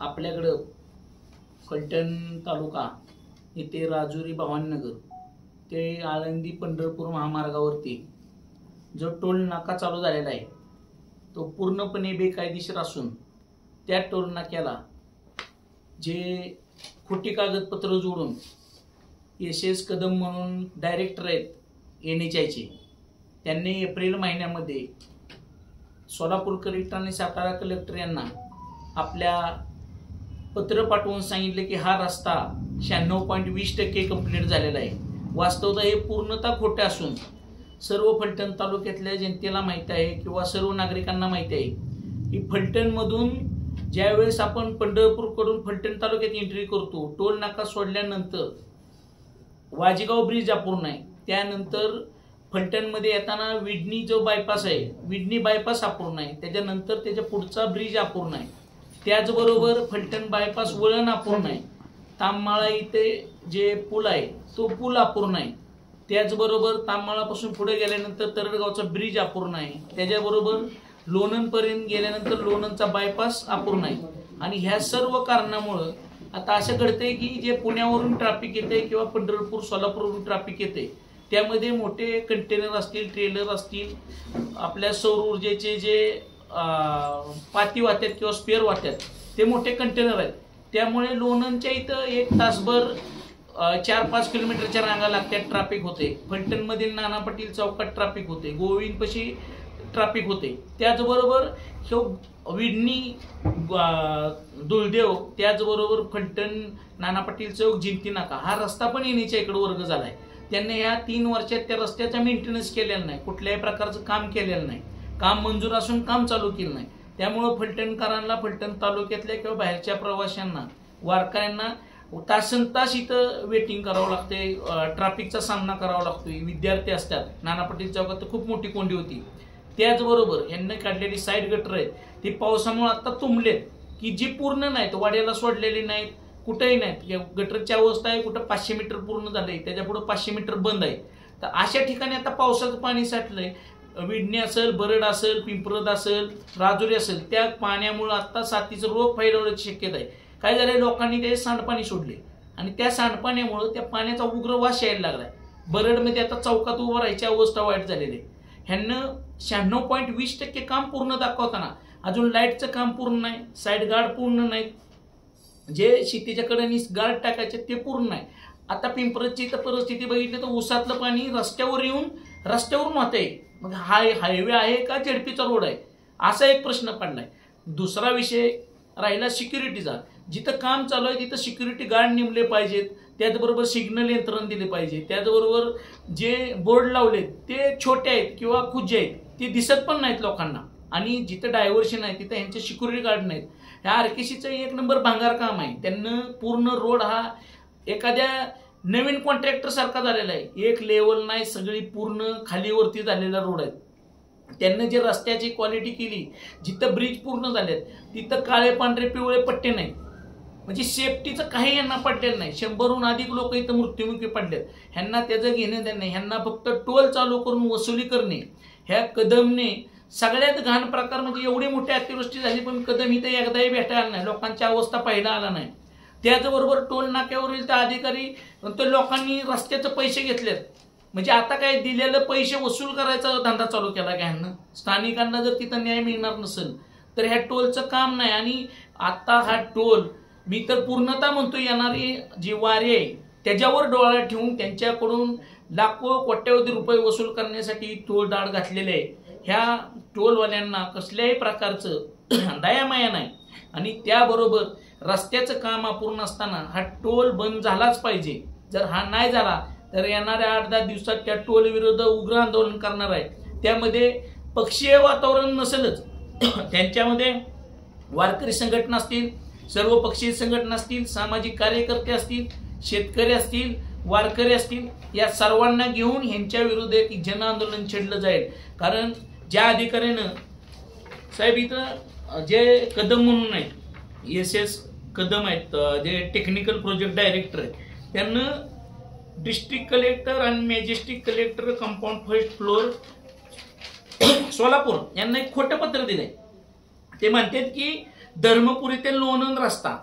आपल्याकडं फलटण तालुका येथे राजुरी भवानीनगर ते आळंदी पंढरपूर महामार्गावरती जो टोल नाका चालू झालेला आहे तो पूर्णपणे बेकायदेशीर असून त्या टोल नाक्याला जे खोटी कागदपत्र जोडून एस कदम म्हणून डायरेक्टर आहेत NHIचे त्यांनी एप्रिल महिन्यामध्ये सोलापूर कलेक्टर आणि सातारा कलेक्टर यांना आपल्या पत्र पाठवून सांगितले की हा रस्ता 96.20% कंप्लीट झालेला आहे। वास्तवतः हे पूर्णतः खोटे असून सर्व फलटण तालुक्यातल्या जनतेला माहिती आहे किंवा सर्व नागरिकांना माहिती आहे की फलटणमधून ज्यावेळेस आपण पंढरपूरकडून फलटण तालुक्यात एंट्री करतो टोल नाका सोडल्यानंतर वाजेगाव ब्रिज अपूर्ण आहे, त्यानंतर फलटणमध्ये येताना विडणी जो बायपास आहे विडणी बायपास अपूर्ण आहे, त्याच्यानंतर त्याच्या पुढचा ब्रिज अपूर्ण आहे, त्याचबरोबर फलटण बायपास वळण अपूर्ण आहे, ताममाळा इथे जे पूल आहे तो पूल अपूर्ण आहे, त्याचबरोबर ताममाळापासून पुढे गेल्यानंतर तरडगावचा ब्रिज अपूर्ण आहे, त्याच्याबरोबर लोणंदपर्यंत गेल्यानंतर लोणंदचा बायपास अपूर्ण आहे। आणि ह्या सर्व कारणामुळे आता असं घडतंय की जे पुण्यावरून ट्रॅफिक येते किंवा पंढरपूर सोलापूरवरून ट्रॅफिक येते त्यामध्ये मोठे कंटेनर असतील ट्रेलर असतील आपल्या सौर ऊर्जेचे जे पाती वाहतात किंवा स्पेअर वाहतात ते मोठे कंटेनर आहेत, त्यामुळे लोणंदच्या इथं 1 तासभर 4-5 किलोमीटरच्या रांगा लागतात, ट्रॅफिक होते। फलटणमधील नाना पाटील चौकात ट्रॅफिक होते, गोविंदपाशी ट्रॅफिक होते, त्याचबरोबर विडणी दुलदेव त्याचबरोबर फलटण नाना पाटील चौक जिंती नाका हा रस्ता पण NHच्या इकडे वर्ग झालाय। त्यांनी या 3 वर्षात त्या रस्त्याचा मेंटेनन्स केलेला नाही, कुठल्याही प्रकारचं काम केलेलं नाही, काम मंजूर असून काम चालू केलं नाही, त्यामुळे फलटणकरांना फलटण तालुक्यातल्या किंवा बाहेरच्या प्रवाशांना वारकऱ्यांना तासनतास इथं वेटिंग करावं लागते, ट्रॅफिकचा सामना करावा लागतोय, विद्यार्थी असतात। नाना पाटील चौकात तर खूप मोठी कोंडी होती, त्याचबरोबर यांनी काढलेली साईड गटर आहेत ती पावसामुळे आता तुंबलेत की जी पूर्ण नाहीत, वाड्याला सोडलेली नाहीत, कुठेही नाहीत, गटरची अवस्था आहे कुठं 500 मीटर पूर्ण झालंय त्याच्या पुढे 500 मीटर बंद आहे। तर अशा ठिकाणी आता पावसाचं पाणी साठलंय, विडणी असेल, बरड असेल, पिंपरद असेल, राजुरी असेल, त्या पाण्यामुळे आता साथीचं रोग फैलवण्याची शक्यता आहे। काय झालंय लोकांनी ते सांडपाणी सोडले आणि त्या सांडपाण्यामुळे त्या पाण्याचा उग्र वास यायला लागलाय, बरडमध्ये आता चौकात उभं राहायची अवस्था वाईट झालेली आहे। ह्यांना 96.20% काम पूर्ण दाखवताना अजून लाईटचं काम पूर्ण नाही, साईड गार्ड पूर्ण नाही, जे शेतीच्या कडेने गार्ड टाकायचे ते पूर्ण नाही। आता पिंपरदची तर परिस्थिती बघितली तर उसातलं पाणी रस्त्यावर येऊन रस्त्यावरून वाहतंय, मग हा हायवे आहे का झेडपीचा रोड आहे असा एक प्रश्न पडलाय। दुसरा विषय राहिला सिक्युरिटीचा, जिथं काम चालू आहे तिथं सिक्युरिटी गार्ड नेमले पाहिजेत, त्याचबरोबर सिग्नल यंत्रण दिले पाहिजे, त्याचबरोबर जे बोर्ड लावले ते छोटे आहेत किंवा खुजे आहेत ते दिसत पण नाहीत लोकांना, आणि जिथं डायव्हर्शन आहे तिथं यांचे सिक्युरिटी गार्ड नाहीत। ह्या RKCचं 1 नंबर भांगार काम आहे, त्यांना पूर्ण रोड हा एखाद्या नवीन कॉन्ट्रॅक्टर सारखा झालेला आहे, एक लेवल नाही, सगळी पूर्ण खालीवरती झालेला रोड आहे। त्यांना जे रस्त्याची क्वालिटी केली, जिथं ब्रिज पूर्ण झालेत तिथं काळे पांढरे पिवळे पट्टे नाहीत, म्हणजे सेफ्टीचं काही यांना पडलेलं नाही। 100हून अधिक लोक इथं मृत्युमुखी पडलेत, ह्यांना त्याचं घेणं देणं नाही, ह्यांना फक्त टोल चालू करून वसुली करणे। ह्या कदमने सगळ्यात घाण प्रकार म्हणजे एवढी मोठी अतिवृष्टी झाली पण कदम इथं एकदाही भेटायला नाही, लोकांची अवस्था पाहायला आला नाही। त्याचबरोबर टोल नाक्यावरील त्या अधिकारी तर लोकांनी रस्त्याचे पैसे घेतलेत, म्हणजे आता काय दिलेले पैसे वसूल करायचा धंदा चालू केला का ह्यांना। स्थानिकांना जर तिथं न्याय मिळणार नसेल तर ह्या टोलचं काम नाही, आणि आता हा टोल मी तर पूर्णतः म्हणतो येणारी जी वारी आहे त्याच्यावर डोळा ठेवून त्यांच्याकडून लाखो कोट्यवधी रुपये वसूल करण्यासाठी टोल दाढ घातलेले आहे। ह्या टोलवाल्यांना कसल्याही प्रकारचं दयामाया नाही, आणि त्याबरोबर रस्त्याचं काम अपूर्ण असताना हा टोल बंद झालाच पाहिजे। जर हा नाही झाला तर येणाऱ्या 8-10 दिवसात त्या टोल विरुद्ध उग्र आंदोलन करणार आहे। त्यामध्ये पक्षीय वातावरण नसेलच, त्यांच्यामध्ये वारकरी संघटना असतील, सर्व पक्षीय संघटना असतील, सामाजिक कार्यकर्ते असतील, शेतकरी असतील, वारकरी असतील, या सर्वांना घेऊन ह्यांच्या विरुद्ध एक जन आंदोलन छेडलं जाईल। कारण ज्या अधिकाऱ्यानं साहेब इथं जे कदम म्हणून आहेत SS कदम आहेत, जे टेक्निकल प्रोजेक्ट डायरेक्टर आहेत, त्यांना डिस्ट्रिक्ट कलेक्टर आणि majestic collector compound first floor Solapur यांना एक खोटं पत्र दिलंय। ते म्हणतात की धर्मपुरी ते लोणंद रस्ता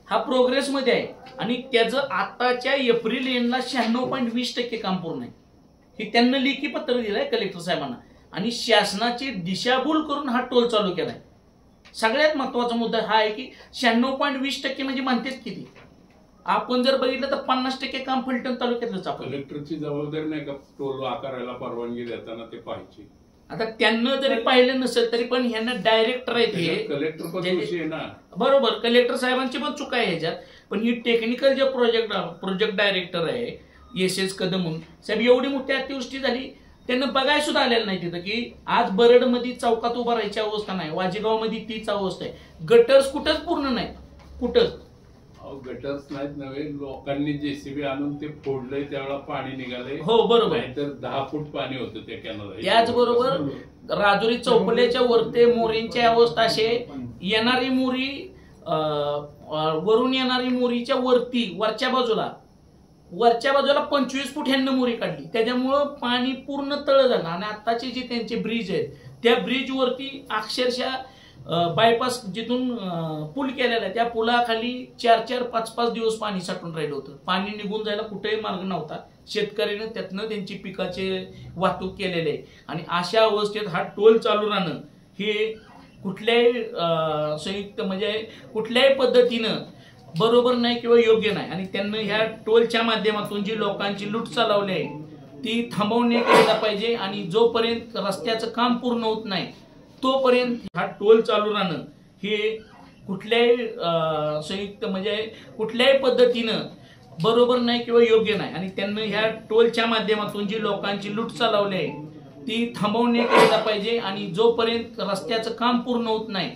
हा प्रोग्रेसमध्ये आहे आणि त्याचं आताच्या एप्रिल एंडला 96.20% काम पूर्ण आहे. हे त्यांना लेखी पत्र दिलंय कलेक्टर साहेबांना आणि शासनाची दिशाभूल करून हा टोल चालू केलाय. सगळ्यात महत्वाचा मुद्दा हा आहे की 96.20% म्हणजे म्हणतात किती. आपण जर बघितलं तर 50% काम फलटण तालुक्यातलंच. आपण कलेक्टरची जबाबदारी नाही का टोल आकारायला परवानगी देताना ते पाहिजे. आता त्यांना जरी पाहिलं नसेल तरी पण ह्यांना डायरेक्टर आहेत हे कलेक्टर पण दोषी आहे ना. बरोबर, कलेक्टर साहेबांची पण चुका आहे ह्याच्यात. पण ही टेक्निकल जे प्रोजेक्ट डायरेक्टर आहे SS कदम म्हणून साहेब, एवढी मोठी अतिवृष्टी झाली त्यांना बघायला सुद्धा आलेलं नाही तिथं की आज बरडमध्ये चौकात उभा राहायची अवस्था नाही, वाजेगावमध्ये तीच अवस्था आहे. गटर्स कुठंच पूर्ण नाही, कुठंच गटर्स नाहीत नव्हे, लोकांनी JCB आणून ते फोडलंय त्यावेळेला पाणी निघालंय. हो बरोबर, तर 10 फूट पाणी होतं त्या कॅनलला. त्याचबरोबर राजुरी चौपल्याच्या वरते मोरींची अवस्था असे, येणारी मोरी वरून येणारी मोरीच्या वरती वरच्या बाजूला 25 फूट ह्यांना मोरी काढली, त्याच्यामुळं पाणी पूर्ण तळ झालं. आणि आताचे जे त्यांचे ब्रिज आहेत त्या ब्रिज वरती अक्षरशः बायपास जिथून पूल केलेला आहे त्या पुलाखाली 4-5 दिवस पाणी साठून राहिलं होतं. पाणी निघून जायला कुठेही मार्ग नव्हता. शेतकऱ्यानं त्यातनं त्यांची पिकाचे वाहतूक केलेली आहे. आणि अशा अवस्थेत हा टोल चालू राहणं हे कुठल्याही संयुक्त म्हणजे कुठल्याही पद्धतीनं बरोबर नाही किंवा योग्य नाही. आणि त्यांना ह्या टोलच्या माध्यमातून जी लोकांची लूट चालवली आहे ती थांबवण्यात यायला पाहिजे. आणि जोपर्यंत रस्त्याचं काम पूर्ण होत नाही तोपर्यंत हा टोल चालू राहणं हे कुठल्याही संयुक्त म्हणजे कुठल्याही पद्धतीनं बरोबर नाही किंवा योग्य नाही. आणि त्यांना ह्या टोलच्या माध्यमातून जी लोकांची लूट चालवली आहे ती थांबवण्यात यायला पाहिजे. आणि जोपर्यंत रस्त्याचं काम पूर्ण होत नाही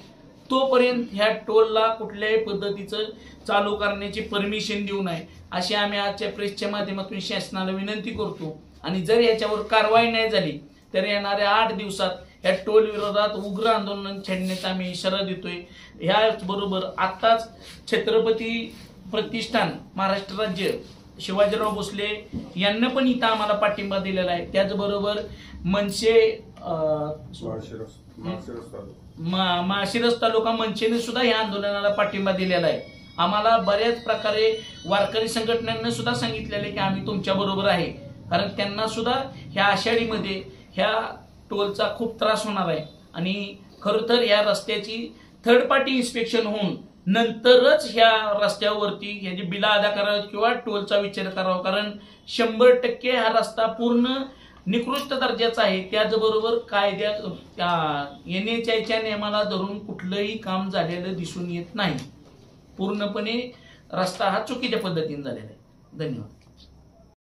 तोपर्यंत ह्या टोलला कुठल्याही पद्धतीचं चालू करण्याची परमिशन देऊ नये अशी आम्ही आजच्या प्रेसच्या माध्यमातून शासनाला विनंती करतो. आणि जर याच्यावर कारवाई नाही झाली तर येणाऱ्या 8 दिवसात या टोल विरोधात उग्र आंदोलन छेडण्याचा आम्ही इशारा देतोय. ह्याचबरोबर आत्ताच छत्रपती प्रतिष्ठान महाराष्ट्र राज्य शिवाजीराव भोसले यांना पण इथं आम्हाला पाठिंबा दिलेला आहे. त्याचबरोबर मनसे माळशिरस तालुका मनसेने सुद्धा या आंदोलनाला पाठिंबा दिलेला आहे. आम्हाला बऱ्याच प्रकारे वारकरी संघटनांना सुद्धा सांगितलेलं की आम्ही तुमच्या बरोबर आहे, कारण त्यांना सुद्धा ह्या आषाढीमध्ये ह्या टोलचा खूप त्रास होणार आहे. आणि खरं तर या रस्त्याची थर्ड पार्टी इन्स्पेक्शन होऊन नंतरच ह्या रस्त्यावरती ह्याची बिला अदा करावी किंवा टोलचा विचार करावा, कारण 100% हा रस्ता पूर्ण निकृष्ट दर्जाचा आहे. त्याचबरोबर NHAच्या नियमाला धरून कुठलंही काम झालेलं दिसून येत नाही. पूर्णपणे रस्ता हा चुकीच्या पद्धतीने झालेला आहे. धन्यवाद.